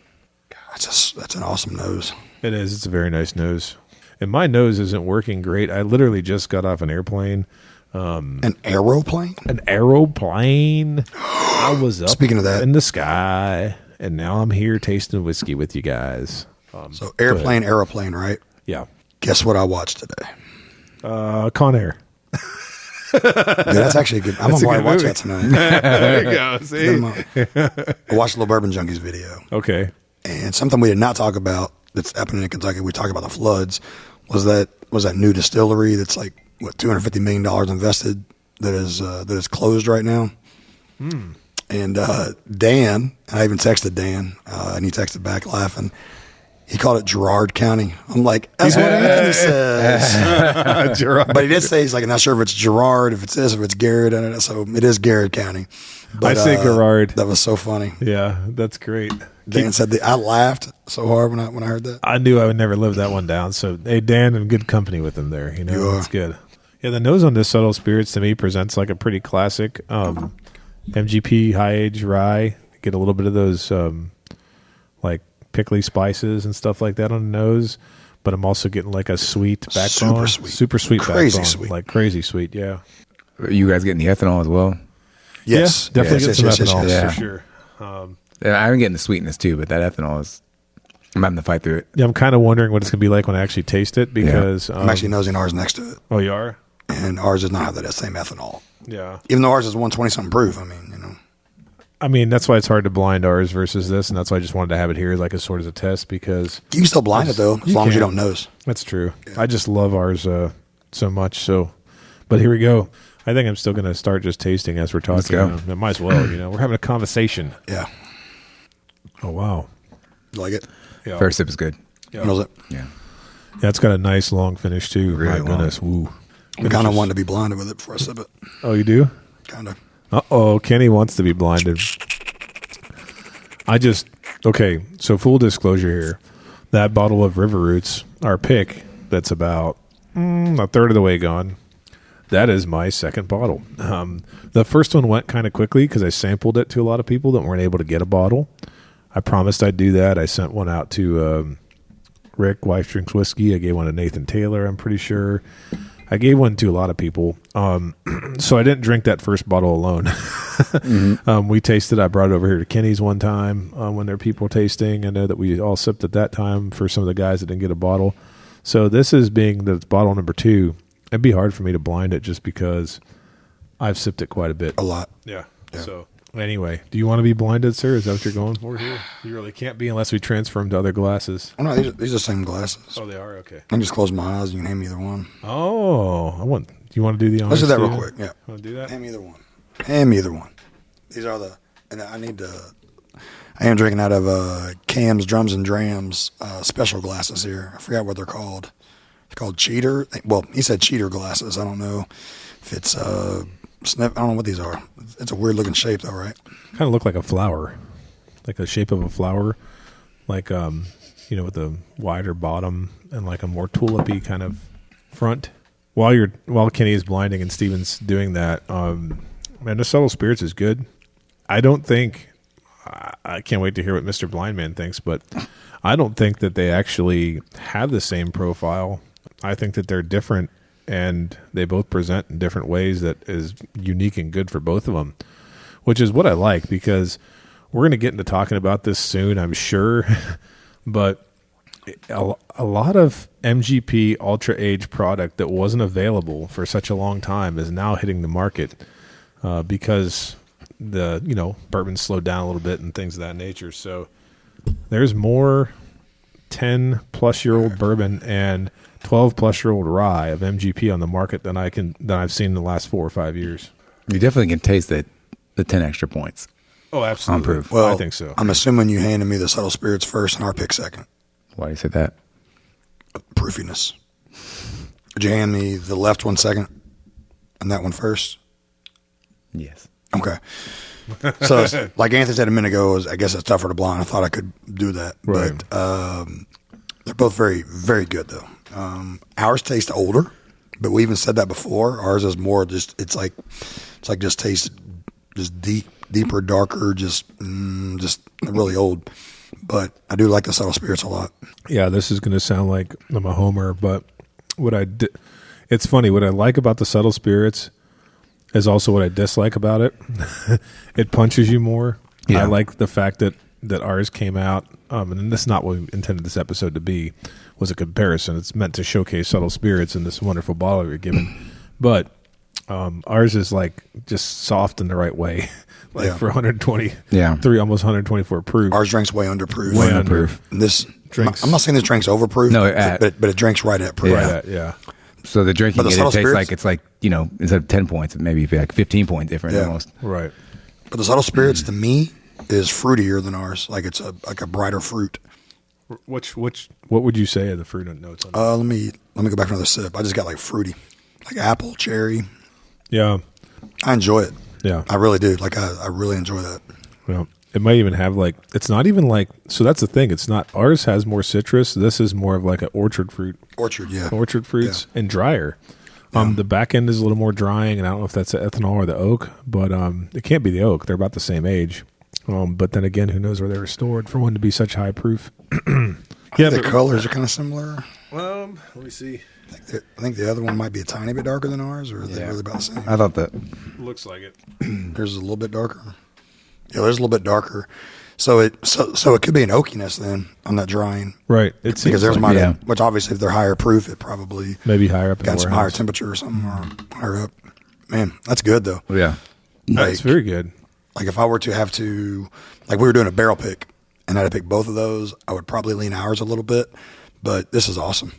God, that's an awesome nose. It is. It's a very nice nose. And my nose isn't working great. I literally just got off an airplane. An aeroplane? An aeroplane. I was up Speaking of that, in the sky, and now I'm here tasting whiskey with you guys. So aeroplane, right? Yeah. Guess what I watched today? Con Air. Dude, that's actually good. I'm going to watch that tonight. There you go. See? I watched the Little Bourbon Junkies video. Okay. And something we did not talk about that's happening in Kentucky, we talked about the floods, was that new distillery that's like, what, $250 million invested that is closed right now. And Dan, I even texted Dan, and he texted back laughing. He called it Girard County. I'm like, that's what Anthony says. But he did say, he's like, I'm not sure if it's Girard, if it's this, if it's Garrett. So it is Garrett County. But, I say Girard. That was so funny. Yeah, that's great. Dan said I laughed so hard when I heard that. I knew I would never live that one down. So, hey, Dan, in good company with him there. That's good. Yeah, the nose on this Subtle Spirits to me presents like a pretty classic MGP high age rye. Get a little bit of those like pickly spices and stuff like that on the nose, but I'm also getting like a sweet backbone. Super sweet crazy backbone. Sweet. Like crazy sweet, yeah. Are you guys getting the ethanol as well? Yes. Yeah, definitely get some ethanol yes. for sure. I'm getting the sweetness too, but that ethanol is, I'm having to fight through it. Yeah, I'm kind of wondering what it's going to be like when I actually taste it, because I'm actually nosing ours next to it. Oh, you are? And ours does not have that same ethanol. Yeah. Even though ours is 120 something proof. I mean, that's why it's hard to blind ours versus this, and that's why I just wanted to have it here like a sort of a test, because you can still blind it though, as long as you don't nose. That's true. Yeah. I just love ours so much. So, but here we go. I think I'm still going to start just tasting as we're talking. Let's go. I might as well. We're having a conversation. Yeah. Oh wow. You like it? Yeah. First sip is good. Yeah. Knows it? Yeah. Yeah, it's got a nice long finish too. Really My goodness. Woo. I kind of wanted to be blinded with it before I sip it. Oh, you do? Kind of. Uh-oh, Kenny wants to be blinded. Okay, so full disclosure here. That bottle of River Roots, our pick, that's about a third of the way gone. That is my second bottle. The first one went kind of quickly because I sampled it to a lot of people that weren't able to get a bottle. I promised I'd do that. I sent one out to Rick, Wife Drinks Whiskey. I gave one to Nathan Taylor, I'm pretty sure. I gave one to a lot of people. So I didn't drink that first bottle alone. We tasted. I brought it over here to Kenny's one time when there were people tasting. I know that we all sipped at that time for some of the guys that didn't get a bottle. So this is being the bottle number 2. It'd be hard for me to blind it just because I've sipped it quite a bit. A lot. Yeah. So anyway, do you want to be blinded, sir? Is that what you're going for here? You really can't be unless we transfer them to other glasses. Oh, no, these are the same glasses. Oh, they are? Okay. I can just close my eyes. You can hand me either one. Oh, do you want to do the honors? Let's do that real quick. Yeah. Want to do that? Hand me either one. These are and I am drinking out of Cam's Drums and Drams special glasses here. I forgot what they're called. They're called Cheater. Well, he said Cheater glasses. I don't know if it's Snip. I don't know what these are. It's a weird looking shape though, right? Kind of look like a flower, like the shape of a flower, like with a wider bottom and like a more tulipy kind of front. While Kenny is blinding and Steven's doing that, man, the Subtle Spirits is good. I don't think I can't wait to hear what Mr. Blindman thinks, but I don't think that they actually have the same profile. I think that they're different, and they both present in different ways that is unique and good for both of them, which is what I like, because we're going to get into talking about this soon, I'm sure, but a lot of MGP Ultra Age product that wasn't available for such a long time is now hitting the market. because the bourbon slowed down a little bit and things of that nature. So there's more 10-plus-year-old bourbon and 12-plus-year-old rye of MGP on the market than I've seen in the last 4 or 5 years. You definitely can taste the 10 extra points. Oh, absolutely. On proof. Well, I think so. I'm assuming you handed me the subtle spirits first and our pick second. Why do you say that? Proofiness. Would you hand me the left one second and that one first? Yes. Okay. So, like Anthony said a minute ago, I guess it's tougher to blind. I thought I could do that. Right. But they're both very, very good, though. Ours taste older, but we even said that before. Ours is more just, it's like just tastes just deeper, darker, just really old. But I do like the subtle spirits a lot. Yeah, this is going to sound like I'm a homer, but it's funny. What I like about the subtle spirits is also what I dislike about it. It punches you more. Yeah. I like the fact that ours came out, and this is not what we intended this episode to be, was a comparison. It's meant to showcase subtle spirits in this wonderful bottle you're given. But ours is like just soft in the right way. For 120, almost 124 proof. Ours drinks way under proof. Way under. And this Drinks. I'm not saying this drink's overproof, No, but it drinks right at proof. Yeah. So the drinking, But the it subtle tastes spirits- like it's like, instead of 10 points, it maybe be like 15 points different Yeah. almost. Right. But the subtle spirits to me is fruitier than ours. Like it's a brighter fruit. What would you say are the fruit notes on it? Let me go back for another sip. I just got like fruity, like apple, cherry. Yeah. I enjoy it. Yeah. I really do. Like I really enjoy that. Well, it might even have it's not even so that's the thing. It's not, ours has more citrus. This is more of like an orchard fruit. Orchard, yeah. Orchard fruits and drier. The back end is a little more drying, and I don't know if that's the ethanol or the oak, but it can't be the oak. They're about the same age. But then again, who knows where they were stored for one to be such high proof. The colors are kind of similar. Let me see. I think the other one might be a tiny bit darker than ours, or are they really about the same? I thought that. Looks like it. Theirs is a little bit darker. Yeah, theirs is a little bit darker. So it could be an oakiness then on that drying. Right. It Because seems theirs like, might have, which obviously if they're higher proof, it probably maybe higher up in got the some higher warehouse. temperature or something, or higher up. Man, that's good though. Yeah. That's very good. Like if I were to have to, like we were doing a barrel pick and I had to pick both of those, I would probably lean ours a little bit, but this is awesome.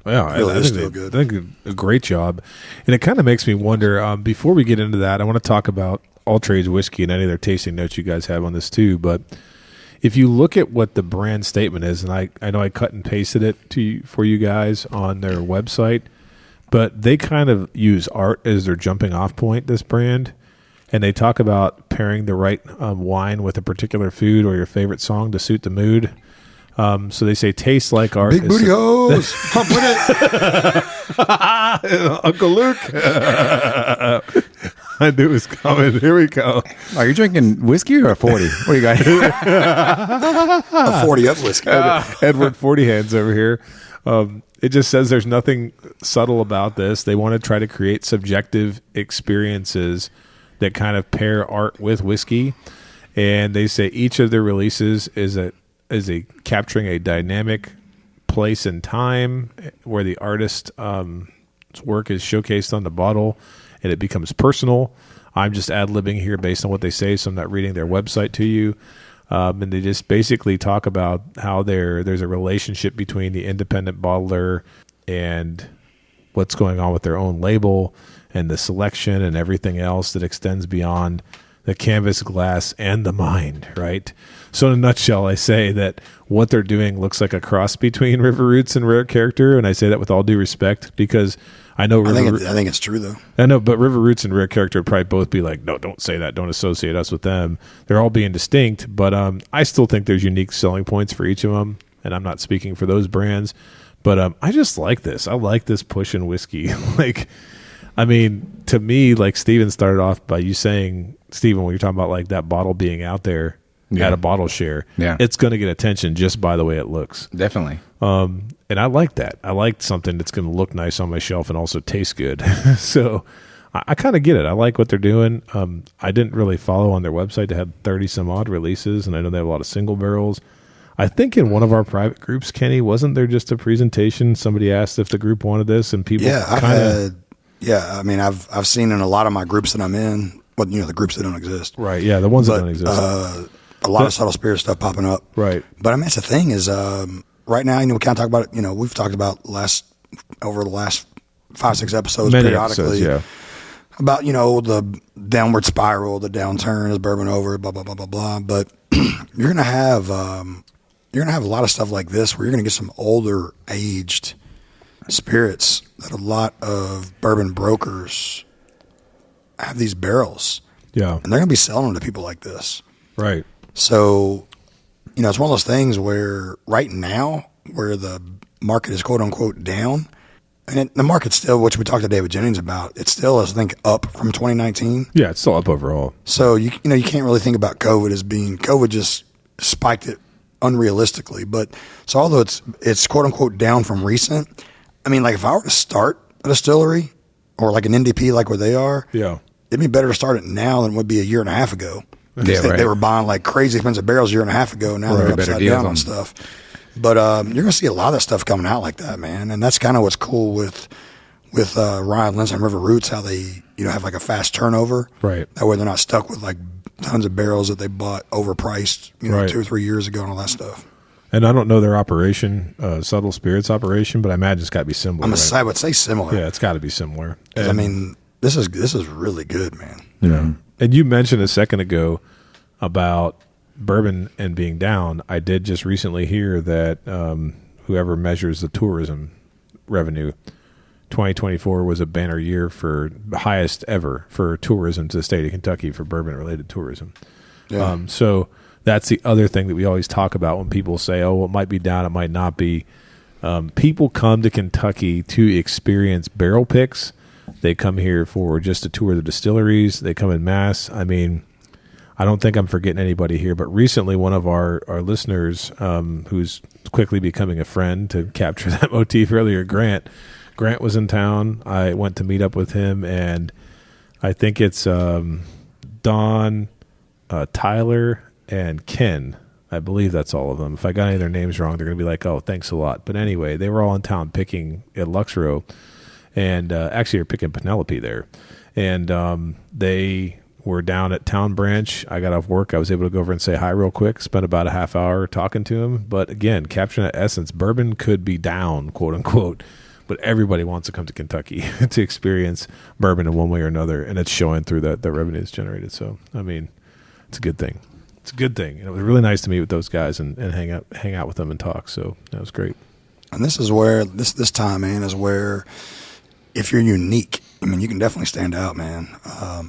Yeah, Really I is think still they good. did a great job. And it kind of makes me wonder, before we get into that, I want to talk about All Trades Whiskey and any other tasting notes you guys have on this too. But if you look at what the brand statement is, and I know I cut and pasted it for you guys on their website, but they kind of use art as their jumping off point, this brand. And they talk about pairing the right wine with a particular food or your favorite song to suit the mood. So they say taste like art. Big booty hose. Pump with it. Uncle Luke. I knew it was coming. Here we go. Are you drinking whiskey or a 40? What do you got? A 40 up whiskey. Edward 40 Hands over here. It just says there's nothing subtle about this. They want to try to create subjective experiences that kind of pair art with whiskey. And they say each of their releases is capturing a dynamic place and time where the artist's work is showcased on the bottle and it becomes personal. I'm just ad-libbing here based on what they say, so I'm not reading their website to you. And they just basically talk about how there's a relationship between the independent bottler and what's going on with their own label and the selection and everything else that extends beyond the canvas, glass, and the mind, right? So in a nutshell, I say that what they're doing looks like a cross between River Roots and Rare Character, and I say that with all due respect because I know I think it's true though. I know, but River Roots and Rare Character would probably both be like, no, don't say that. Don't associate us with them. They're all being distinct, but I still think there's unique selling points for each of them, and I'm not speaking for those brands. But I just like this. I like this push in whiskey. To me, like Steven started off by you saying, Steven, when you're talking about like that bottle being out there at a bottle share, it's going to get attention just by the way it looks. Definitely. And I like that. I like something that's going to look nice on my shelf and also taste good. So I kind of get it. I like what they're doing. I didn't really follow on their website. They had 30 some odd releases, and I know they have a lot of single barrels. I think in one of our private groups, Kenny, wasn't there just a presentation? Somebody asked if the group wanted this, and people I've seen in a lot of my groups that I'm in, Well, the groups that don't exist. Right. Yeah, the ones that don't exist. A lot of subtle spirit stuff popping up. Right. But I mean, that's the thing is, right now, we kind of talk about it. We've talked about over the last 5-6 episodes Many periodically. episodes, yeah. About the downward spiral, the downturn is bourbon over, blah blah blah blah blah. But you're gonna have a lot of stuff like this where you're gonna get some older aged spirits that a lot of bourbon brokers have these barrels. Yeah, and they're gonna be selling them to people like this. Right. So, it's one of those things where right now, where the market is quote unquote down. And the market's still, which we talked to David Jennings about, it's still, I think, up from 2019. Yeah, it's still up overall. So, you can't really think about COVID as being, COVID just spiked it unrealistically. But, so although it's quote-unquote down from recent, I mean, like if I were to start a distillery or like an NDP like where they are, yeah, it'd be better to start it now than it would be a year and a half ago. Yeah, right. They were buying like crazy expensive barrels a year and a half ago. Now they're upside down on stuff. But you're going to see a lot of stuff coming out like that, man. And that's kind of what's cool with Ryan Lynch and River Roots, how they have like a fast turnover. Right. That way they're not stuck with like tons of barrels that they bought overpriced, right. 2 or 3 years ago and all that stuff. And I don't know their operation, Subtle Spirits operation, but I imagine it's got to be similar. I would say similar. Yeah, it's got to be similar. I mean, this is really good, man. Yeah. And you mentioned a second ago about bourbon and being down. I did just recently hear that whoever measures the tourism revenue, 2024 was a banner year for the highest ever for tourism to the state of Kentucky for bourbon related tourism. Yeah. So that's the other thing that we always talk about when people say, oh, well, it might be down, it might not be. People come to Kentucky to experience barrel picks. They come here for just a tour of the distilleries. They come in mass. I mean, I don't think I'm forgetting anybody here, but recently one of our listeners, who's quickly becoming a friend to capture that motif earlier, Grant was in town. I went to meet up with him, and I think it's Don, Tyler, and Ken. I believe that's all of them. If I got any of their names wrong, they're going to be like, oh, thanks a lot. But anyway, they were all in town picking at Luxrow, and actually are picking Penelope there. And they were down at Town Branch. I got off work. I was able to go over and say hi real quick, spent about a half hour talking to him. But again, capturing that essence, bourbon could be down, quote unquote, but everybody wants to come to Kentucky to experience bourbon in one way or another, and it's showing through the revenues generated. So, I mean, it's a good thing. It's a good thing. It was really nice to meet with those guys and hang out with them and talk. So that was great. And this is where this time, man, is where if you're unique, I mean, you can definitely stand out, man.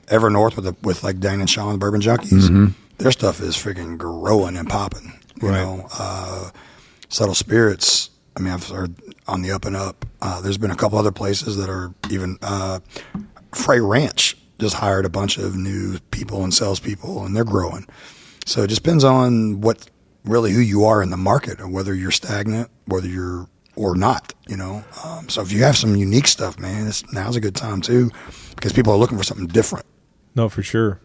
Evernorth with like Dan and Sean, the Bourbon Junkies, their stuff is freaking growing and popping. You know, Subtle Spirits, I mean, I've heard on the up and up. There's been a couple other places that are even Frey Ranch just hired a bunch of new people and salespeople, and they're growing. So it just depends on who you are in the market, or whether you're stagnant, whether you're or not, So if you have some unique stuff, man, now's a good time too, because people are looking for something different. No, for sure.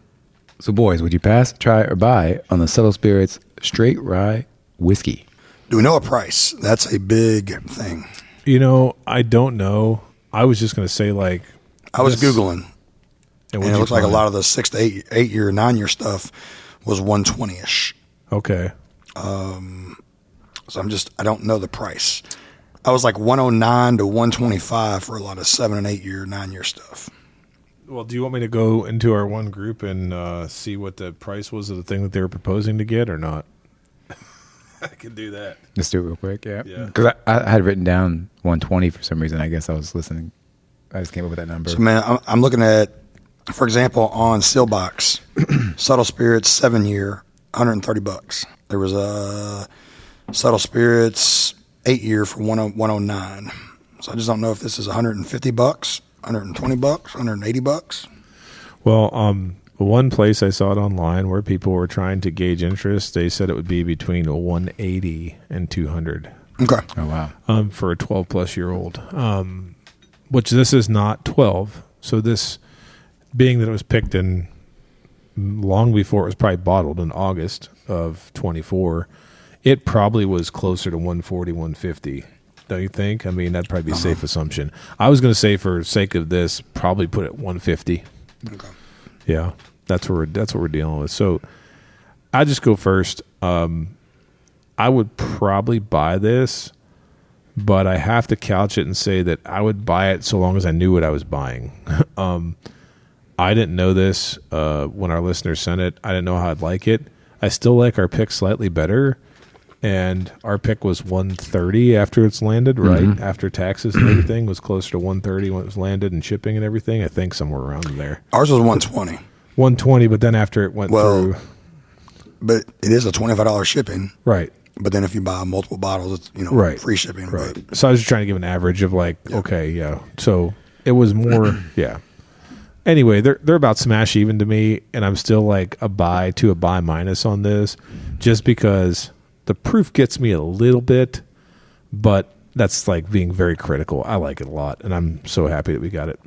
So, boys, would you pass, try, or buy on the Subtle Spirits Straight Rye Whiskey? Do we know a price? That's a big thing. I don't know. I was just going to say, I was Googling, and it looks like a lot of the 6 to 8 year, 9 year stuff was 120-ish. Okay. So I don't know the price. I was like 109 to 125 for a lot of 7 and 8 year, 9 year stuff. Well, do you want me to go into our one group and see what the price was of the thing that they were proposing to get or not? I can do that. Let's do it real quick, yeah. Yeah. Because I had written down 120 for some reason. I guess I was listening. I just came up with that number. So, man, I'm looking at, for example, on Sealbox, Subtle Spirits 7 year, $130. There was a Subtle Spirits 8 year for 109. So I just don't know if this is $150, $120, $180. Well, one place I saw it online where people were trying to gauge interest, they said it would be between 180 and 200. Okay. Oh, wow. For a 12 plus year old, which this is not 12. So this being that it was picked in long before it was probably bottled in August of 24, it probably was closer to 140, 150. Don't you think? I mean, that'd probably be a safe assumption. I was going to say, for sake of this, probably put it 150. Okay. Yeah. That's what we're dealing with. So I just go first. I would probably buy this, but I have to couch it and say that I would buy it so long as I knew what I was buying. I didn't know this when our listeners sent it. I didn't know how I'd like it. I still like our pick slightly better, and our pick was $130 after it's landed, right? Mm-hmm. After taxes and everything was closer to $130 when it was landed and shipping and everything. I think somewhere around there. Ours was $120. $120, but then after it went through. But it is a $25 shipping. Right. But then if you buy multiple bottles, it's, free shipping. Right. But. So I was just trying to give an average of okay, yeah. So it was more, yeah. Anyway, they're about smash even to me, and I'm still like a buy to a buy minus on this, just because the proof gets me a little bit, but that's like being very critical. I like it a lot, and I'm so happy that we got it.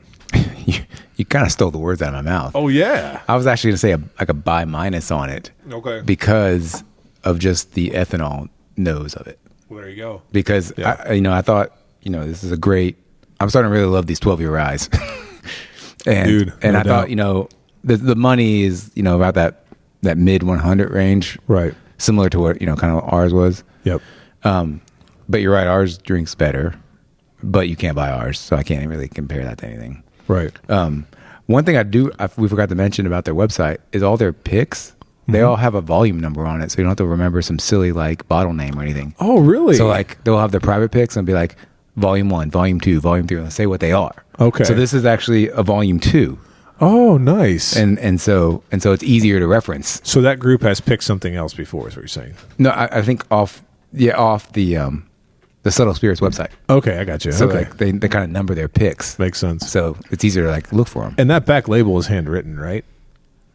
You kind of stole the words out of my mouth. Oh yeah, I was actually going to say a buy minus on it. Okay, because of just the ethanol nose of it. Well, there you go. Because I thought this is a great. I'm starting to really love these 12-year ryes. And Dude, and I thought, the money is, about that mid 100 range. Right. Similar to what, kind of ours was. Yep. But you're right. Ours drinks better, but you can't buy ours. So I can't really compare that to anything. Right. One thing we forgot to mention about their website is all their picks. They all have a volume number on it. So you don't have to remember some silly like bottle name or anything. Oh, really? So like they'll have their private picks and be like volume 1, volume 2, volume 3, and say what they are. Okay. So this is actually a volume 2. Oh, nice. And so it's easier to reference. So that group has picked something else before, is what you're saying? No, I think off the Subtle Spirits website. Okay, I got you. So okay. like they kind of number their picks. Makes sense. So it's easier to like look for them. And that back label is handwritten, right?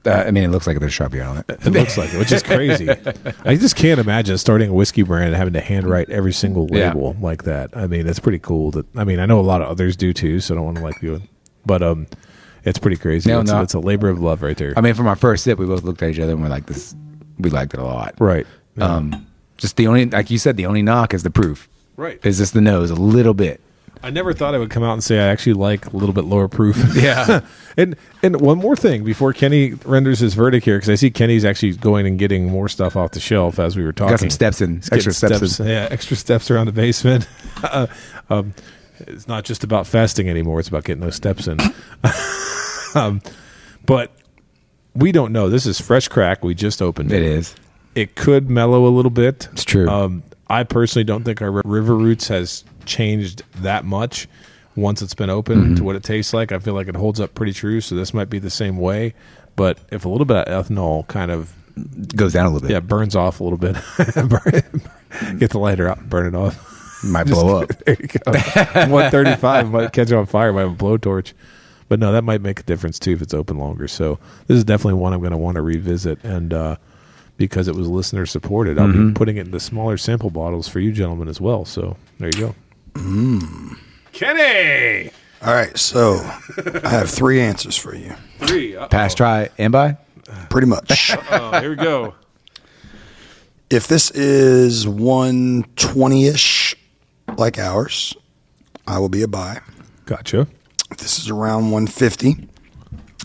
I mean, it looks like there's a Sharpie on it. It looks like it, which is crazy. I just can't imagine starting a whiskey brand and having to handwrite every single label like that. I mean, it's pretty cool. I know a lot of others do too, so I don't want to like do it. But it's pretty crazy. It's a labor of love right there. I mean, from our first sip, we both looked at each other and we're like, "This, we liked it a lot." Right. Just the only, like you said, the only knock is the proof. Right. Is just the nose a little bit. I never thought I would come out and say I actually like a little bit lower proof. Yeah. and one more thing before Kenny renders his verdict here, because I see Kenny's actually going and getting more stuff off the shelf as we were talking. Got some steps in, extra steps in. Yeah, extra steps around the basement. It's not just about fasting anymore. It's about getting those steps in. But we don't know. This is fresh crack. We just opened it. It is. It could mellow a little bit. It's true. I personally don't think our River Roots has changed that much once it's been open to what it tastes like. I feel like it holds up pretty true, so this might be the same way. But if a little bit of ethanol kind of goes down a little bit, burns off a little bit, get the lighter out and burn it off. Might blow up. There you go. 135 might catch on fire. Might have a blowtorch. But no, that might make a difference too if it's open longer. So this is definitely one I'm going to want to revisit, and because it was listener supported, I'll be putting it in the smaller sample bottles for you gentlemen as well. So there you go. Kenny! All right, so I have 3 answers for you. 3. Pass, try, and buy? Pretty much. Here we go. If this is 120-ish like ours, I will be a buy. Gotcha. If this is around 150,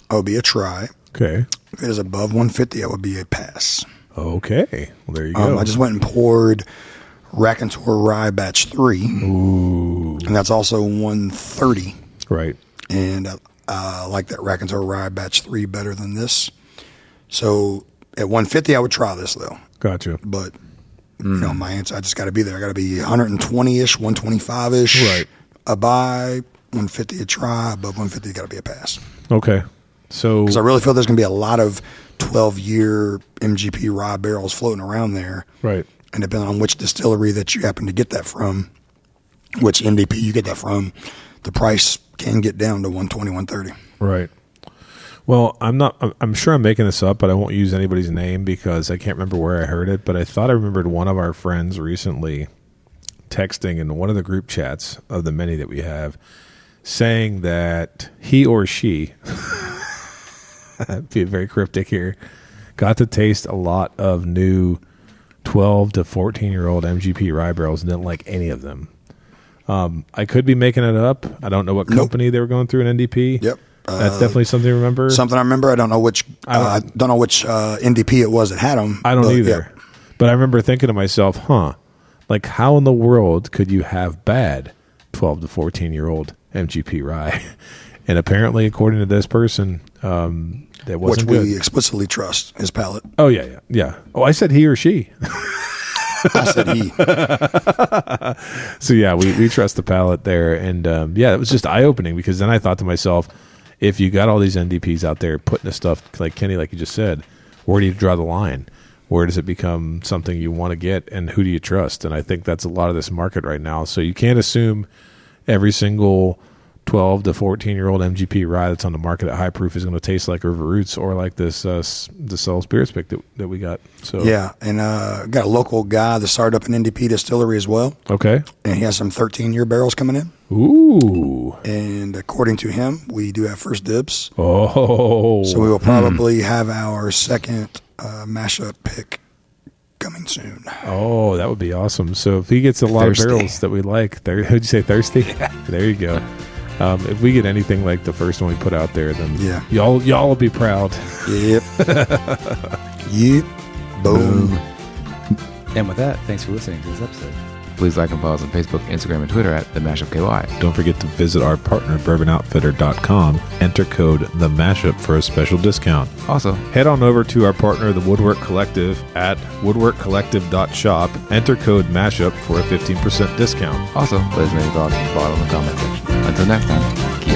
I will be a try. Okay. If it is above 150, I will be a pass. Okay. Well, there you go. I just went and poured Raconteur Rye Batch 3. Ooh. And that's also 130. Right. And I like that Raconteur Rye Batch 3 better than this. So at 150, I would try this, though. Gotcha. But, my answer, I just got to be there. I got to be 120-ish, 125-ish. Right. A buy, 150 a try. Above 150, got to be a pass. Okay. So, because I really feel there's going to be a lot of 12-year MGP rye barrels floating around there. Right. And depending on which distillery that you happen to get that from, which NDP you get that from, the price can get down to 120, 130. Right. Well, I'm sure I'm making this up, but I won't use anybody's name because I can't remember where I heard it, but I thought I remembered one of our friends recently texting in one of the group chats of the many that we have saying that he or she be very cryptic here, got to taste a lot of new 12 to 14-year-old MGP rye barrels and didn't like any of them. I could be making it up. I don't know what company they were going through in NDP. Yep. That's definitely something to remember. Something I remember. I don't know which. I don't know which NDP it was that had them. I don't either. Yeah. But I remember thinking to myself, like how in the world could you have bad 12 to 14-year-old MGP rye? And apparently, according to this person, that wasn't good. Which we explicitly trust his palate. Oh, yeah. Oh, I said he or she. I said he. So, yeah, we trust the palate there. And, it was just eye-opening because then I thought to myself, if you got all these NDPs out there putting the stuff, like Kenny, like you just said, where do you draw the line? Where does it become something you want to get, and who do you trust? And I think that's a lot of this market right now. So you can't assume every single 12 to 14-year-old MGP rye that's on the market at high proof is going to taste like River Roots or like this the Cell Spirits pick that we got. So yeah, and got a local guy that started up an NDP distillery as well. Okay, and he has some 13-year barrels coming in. Ooh, and according to him, we do have first dibs. Oh, so we will probably have our second mashup pick coming soon. Oh, that would be awesome. So if he gets a lot of barrels that we like, who'd you say thirsty? Yeah. There you go. If we get anything like the first one we put out there, then y'all will be proud. Yep. Yep. Boom. And with that, thanks for listening to this episode. Please like and follow us on Facebook, Instagram, and Twitter at The Mashup KY. Don't forget to visit our partner, bourbonoutfitter.com. Enter code THEMASHUP for a special discount. Also, head on over to our partner, the Woodwork Collective, at woodworkcollective.shop. Enter code MASHUP for a 15% discount. Also, let us know your thoughts in the comment section. Until next time, keep